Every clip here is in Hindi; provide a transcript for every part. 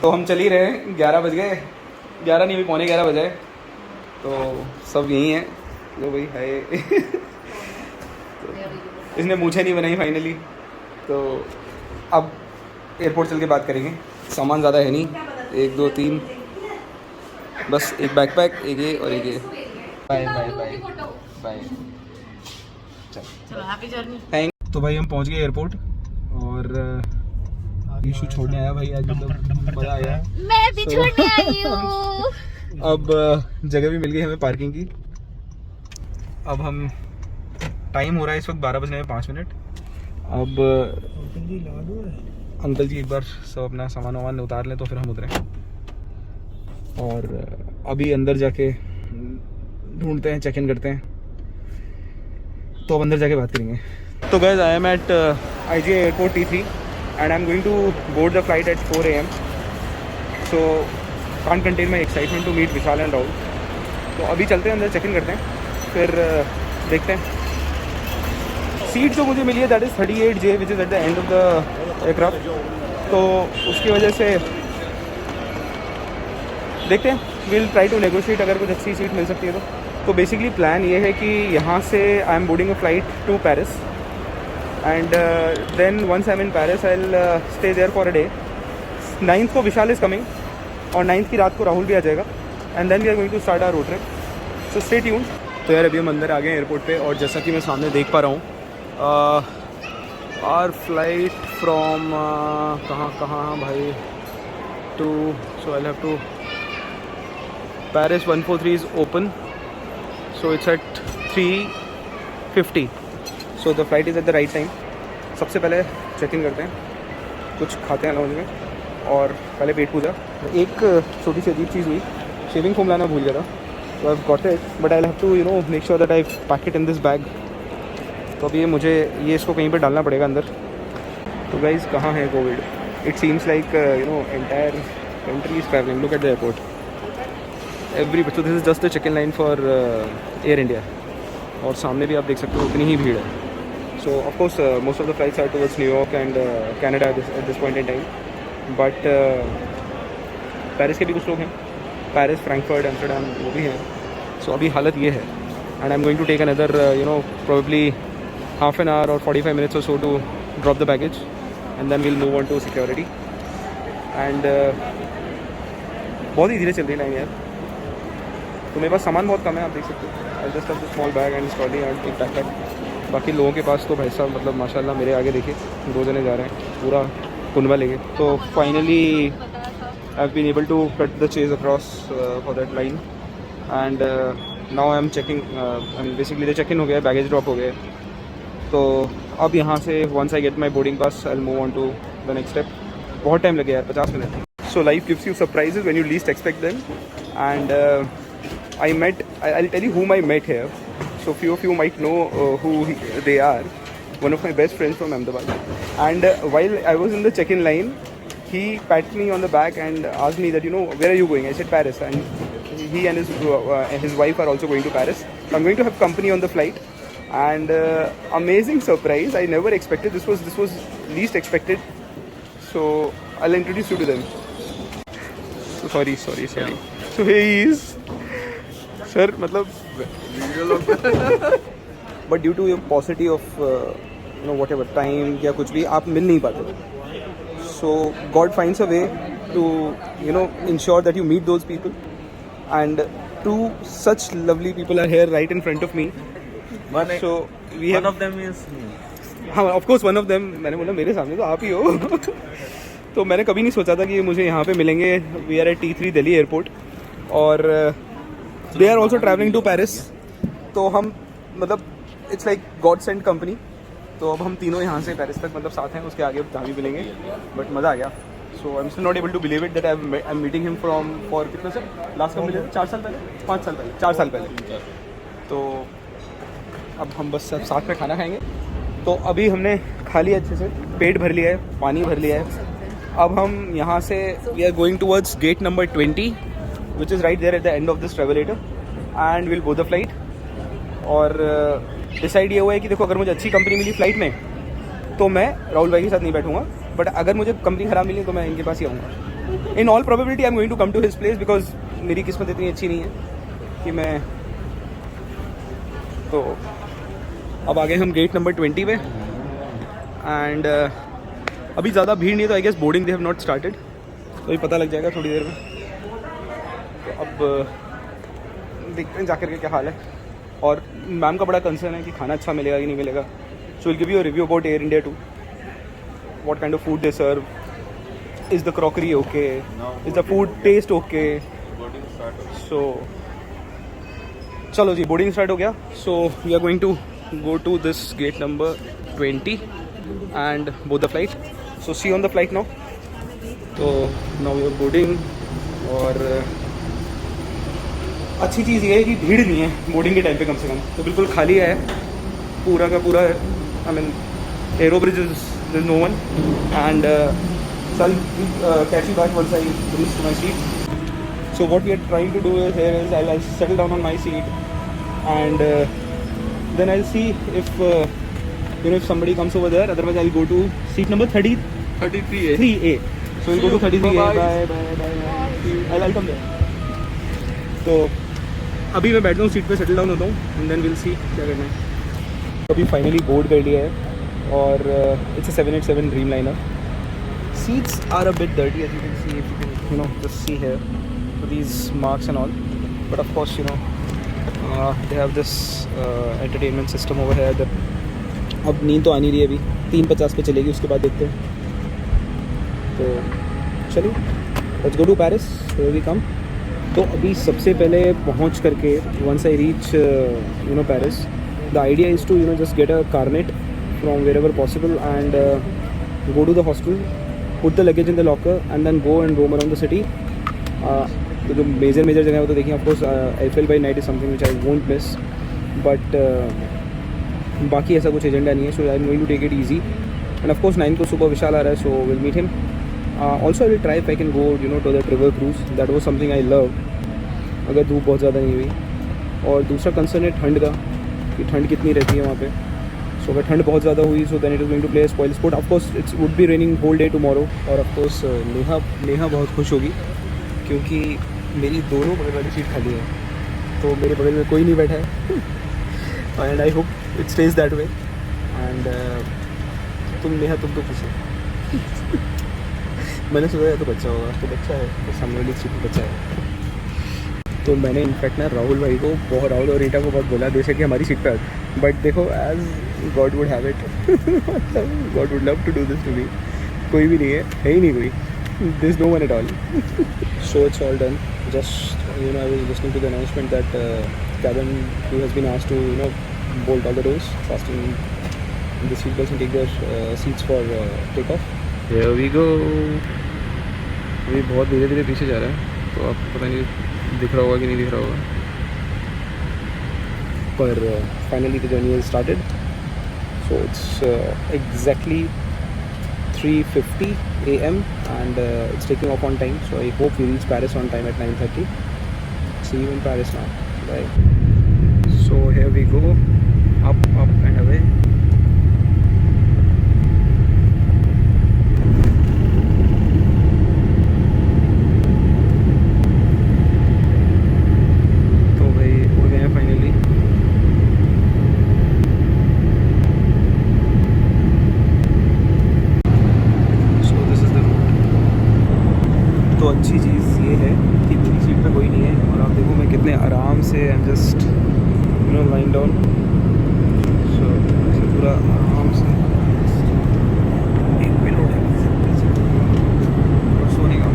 तो हम चल ही रहे हैं, 11 बज गए, 11 नहीं, पौने 11 बजे। तो सब यहीं हैं जो भाई है। तो इसने मूछें नहीं बनाई फाइनली। तो अब एयरपोर्ट चल के बात करेंगे। सामान ज़्यादा है नहीं, 1 2 3 बस, एक बैकपैक, एक ये और एक ये। बाय बाय बाय बाय, चलो हैप्पी जर्नी। थैंक। तो भाई हम पहुंच गए एयरपोर्ट और ईशू छोड़ने आया भाई, आज मतलब मज़ा आया। मैं भी छोड़ने आई हूँ। अब जगह भी मिल गई हमें पार्किंग की। अब हम, टाइम हो रहा है इस वक्त 12 बजने में 5 मिनट। अब अंकल जी एक बार सब अपना सामान वामान उतार लें तो फिर हम उतरें। और अभी अंदर जाके ढूंढते हैं, चेक इन करते हैं, तो अब अंदर जाके बात करेंगे। तो guys I am at IGA airport T3 and I'm going to board the flight at 4 AM. So can't contain my excitement to meet Vishal and Rahul. तो अभी चलते हैं अंदर, चेक इन करते हैं, फिर देखते हैं। सीट जो मुझे मिली है that is 38J which is at the end of the aircraft. तो उसकी वजह से देखते हैं, विल ट्राई टू नेगोशिएट अगर कुछ अच्छी सीट मिल सकती है तो बेसिकली प्लान ये है कि यहाँ से I am boarding a flight to Paris and then once I'm in Paris I'll stay there for a day. 9th को विशाल is coming और 9th की रात को राहुल भी आ जाएगा and then we are going to start our road trip. So stay tuned. तो यार अभी हम अंदर आ गए हैं एयरपोर्ट पे और जैसा कि मैं सामने देख पा रहा हूँ आर फ्लाइट फ्रॉम कहाँ भाई to, so I have to Paris 143 is open, so it's at 3:50. So the flight is at the right time. सबसे पहले चेक इन करते हैं, कुछ खाते हैं लॉन्ज में और पहले पेट पूजा। एक छोटी सी अजीब चीज़ हुई, शेविंग फोम लाना भूल गया था, तो I got it but I have to make sure that I pack it in this bag. तो अभी मुझे इसको कहीं पर डालना पड़ेगा अंदर। तो गाइस कहाँ है covid? It seems like entire country is travelling. Look at the airport every, तो this is just the check in line for Air India. और सामने भी आप देख सकते हो उतनी ही भीड़ है। So of course most of the flights are towards New York and Canada at this point in time, but Paris के भी कुछ लोग हैं, पेरिस, फ्रैंकफर्ट, एम्स्टर्डम वो भी हैं। सो अभी हालत ये है and I am going to take another probably half an hour or 45 minutes or so to drop the baggage and then we'll move on to security and बहुत ही धीरे चल रही है लाइन यार। तो मेरे पास सामान बहुत कम है, आप देख सकते हो। I just have the small bag and trolley and एक बैकपैक। बाकी लोगों के पास तो भाई साहब मतलब माशाल्लाह मेरे आगे देखिए 2 जने जा रहे हैं पूरा कुनवा लेके। तो finally I have been able to cut the chase across for that line and now I am checking, basically the check in हो गया, बैगेज ड्रॉप हो गया। तो अब यहाँ से once I get my boarding pass I will move on to the next step. बहुत टाइम लगे यार, 50 मिनट। So life gives you surprises when you least expect them and I'll tell you whom I met here. So few of you might know who they are. One of my best friends from Ahmedabad. And while I was in the check-in line, he patted me on the back and asked me that, where are you going? I said Paris. And he and his wife are also going to Paris. So I'm going to have company on the flight. And amazing surprise. I never expected this was least expected. So I'll introduce you to them. So sorry. So he is. Sir मतलब but due to possibility of whatever time या कुछ भी आप मिल नहीं पाते, so God finds a way to ensure that you meet those people and to such lovely people are here right in front of me. So we have, one of them is, हाँ of course one of them. मैंने बोला मेरे सामने तो आप ही हो। तो मैंने कभी नहीं सोचा था कि मुझे यहाँ पे मिलेंगे। We are at T3 Delhi airport और they are also travelling to Paris. तो हम मतलब it's like God send company. तो अब हम तीनों यहाँ से पेरिस तक मतलब साथ हैं, उसके आगे जहाँ भी मिलेंगे, बट मज़ा आ गया। So I am still not able to believe it that I am meeting him for कितने से लास्ट कब मिले थे? 4 साल पहले, 5 साल पहले, 4 साल पहले। तो अब हम बस सब साथ में खाना खाएंगे। तो अभी हमने खा लिया, अच्छे से पेट भर लिया है, पानी भर लिया है। अब हम यहाँ से we are going towards gate number 20 which is right there at the end of this travelator and we'll board the flight। और डिसाइड ये हुआ है कि देखो अगर मुझे अच्छी कंपनी मिली फ़्लाइट में तो मैं राहुल भाई के साथ नहीं बैठूंगा, बट अगर मुझे कंपनी ख़राब मिली तो मैं इनके पास ही आऊँगा. In all probability I am going to come to his place because मेरी किस्मत इतनी अच्छी नहीं है कि मैं. तो अब आगे हम गेट नंबर 20 पे एंड अभी ज़्यादा भीड़ नहीं है तो I guess boarding they have not started, तो ये पता लग जाएगा थोड़ी देर में. तो अब देखते हैं जाकर के क्या हाल है. और मैम का बड़ा कंसर्न है कि खाना अच्छा मिलेगा कि नहीं मिलेगा. So will give you a review about air India too. What kind of food they serve, is the crockery okay, is the food taste okay. So चलो जी बोर्डिंग स्टार्ट हो गया. So we are going to go to this gate number 20 and board the flight. So see you on the flight now. So now we are boarding. और अच्छी चीज़ ये है कि भीड़ नहीं है बोर्डिंग के टाइम पे कम से कम. तो बिल्कुल खाली है पूरा का पूरा. I mean aero bridge is no one and I'll catch you back once I reach to my seat. So what we are trying to do is here is I'll settle down on my seat and then I'll see if if somebody comes over there. Otherwise I'll go to seat number 33A. 3A. So we'll go to 33A. Bye. I'll come there. तो अभी मैं बैठता हूँ सीट पे, सेटल डाउन होता हूँ एंड देन विल सी क्या करना है. अभी फाइनली बोर्ड कर लिया है और it's a 787 Dreamliner. Seats are a bit dirty as you can see, if you can just see here. So these marks and all. But of course they have this entertainment system over here that अब नींद तो आनी रही है. अभी 3:50 पे चलेगी, उसके बाद देखते हैं. तो चलिए let's go to Paris. Here we come. तो अभी सबसे पहले पहुंच करके once I reach Paris, the idea is to just get a carnet from wherever possible and go to the hostel, put the luggage in the locker and then go and roam around the city. तो जो मेजर जगह है वो तो देखिए of course Eiffel by night is something which I won't miss. But बाकी ऐसा कुछ एजेंडा नहीं है. So I am going to take it easy and of course 9 को सुबह विशाल आ रहा है, so will meet him. Also I will try if I can go to the river cruise. That was something I love, अगर धूप बहुत ज़्यादा नहीं हुई. और दूसरा कंसर्न है ठंड का, कि ठंड कितनी रहती है वहाँ पे. सो अगर ठंड बहुत ज़्यादा हुई so then it is going to play spoil sport. Of course it's would be raining whole day tomorrow. और ऑफकोर्स नेहा बहुत खुश होगी क्योंकि मेरी दोनों बगल वाली सीट खाली है, तो मेरे बगल में कोई नहीं बैठा है and I hope it stage that way. And तुम नेहा तुम तो खुश हो. मैंने सोचा या तो बच्चा होगा, तो बच्चा है, तो सामने वाली सीट में बच्चा है. तो मैंने इनफैक्ट ना राहुल और रीटा को बहुत बोला जैसे कि हमारी सीट पर. बट देखो as God would have it, God would love to do this to me. कोई भी नहीं है ही नहीं कोई. There's no one at all. So it's all done. Just I was listening to the announcement that cabin crew has been asked to bolt all the doors, fasten the seat belts and take their seats for takeoff. Here we go. अभी बहुत धीरे धीरे पीछे जा रहा है, तो आपको पता नहीं दिख रहा होगा कि नहीं दिख रहा होगा. पर finally the journey has started. So it's exactly 3:50 a.m. and it's taking off on time, so I hope we reach Paris on time at 9:30. See you in Paris now. Bye. So here we go, up and away. तो भाई उड़ गए हैं फाइनली. तो अच्छी चीज़ ये है कि मेरी सीट पे कोई नहीं है और आप देखो मैं कितने आराम से I am just lying down. So ऐसे पूरा आराम से एक पिलो है और सोने का.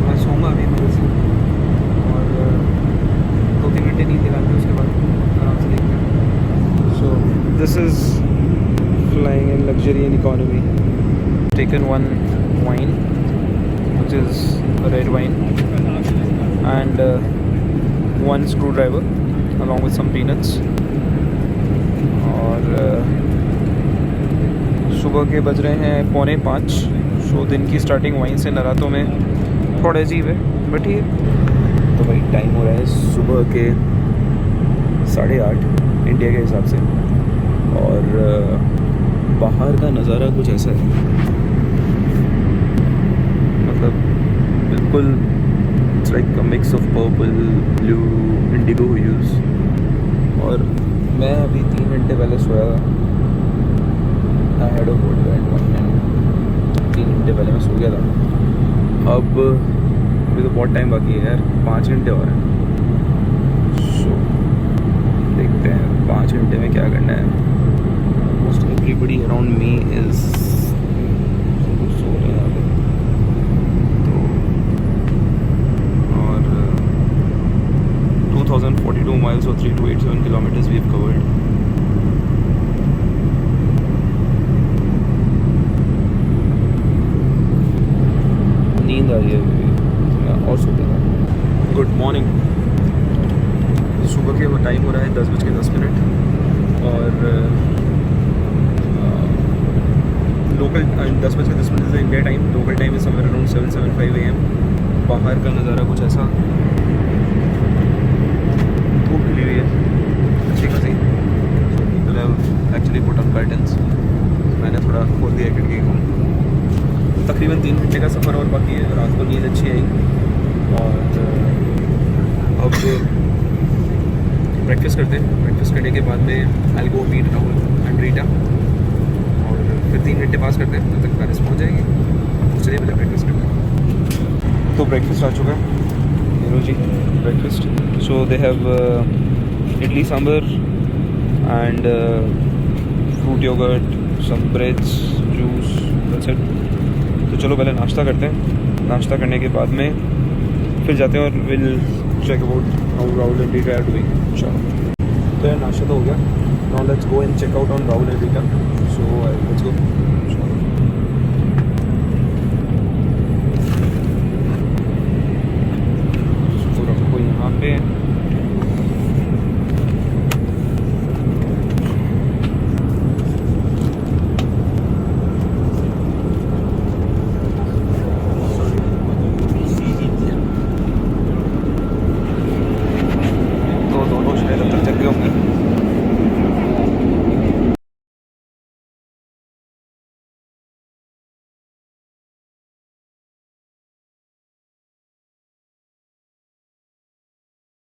मैं सोऊंगा अभी मेरे से और 2-3 घंटे नींद दिलाते उसके बाद आराम से देखते हैं. So this is flying in luxury and economy. Taken one wine which is a red wine and one screwdriver along with some peanuts. और सुबह के बज रहे हैं 4:45. सो दिन की स्टार्टिंग वाइन से नरातों में थोड़ा अजीब है बट ये तो भाई टाइम हो रहा है सुबह के 8:30 इंडिया के हिसाब से. और बाहर का नज़ारा कुछ ऐसा है. Purple, it's like a mix of purple, blue, Indigo huge. और मैं अभी 3 घंटे पहले सोया था। I had a good night, 3 घंटे पहले मैं सो गया था। अब अभी तो बहुत टाइम बाकी है यार, 5 घंटे और हैं। सो देखते हैं 5 घंटे में क्या करना है। Most everybody around me is so रहे हैं अभी तो। और 2042 miles or 3287 kilometers we have covered. नींद आ रही है अभी, और सोते हैं। Good morning. सुबह के वो टाइम हो रहा है 10:10 और local 10:10 is India time. Local time is somewhere around 7:75 AM। बाहर का नज़ारा कुछ ऐसा, धूप खिली हुई है अच्छी खासी। So people have actually put on curtains. मैंने थोड़ा खोल दिया खिड़की को। तकरीबन 3 घंटे का सफ़र और बाकी है। रात को नींद अच्छी आई और अब ब्रेकफास्ट करते हैं। ब्रेकफास्ट करने के बाद में I go meet Rahul and Rita और फिर 3 घंटे पास करते हैं, तब तक पेरिस पहुँच जाएंगे। तो चलिए पहले ब्रेकफास्ट करते हैं। तो ब्रेकफास्ट आ चुका है, Neeru ji breakfast. So they have idli sambar and fruit yogurt, some breads, juice, that's it. तो चलो पहले नाश्ता करते हैं। नाश्ता करने के बाद में फिर जाते हैं और will check about how Rahul and Rita are doing. चलो तो यार नाश्ता तो हो गया। Now let's go and check out on Rahul and Rita. So let's go.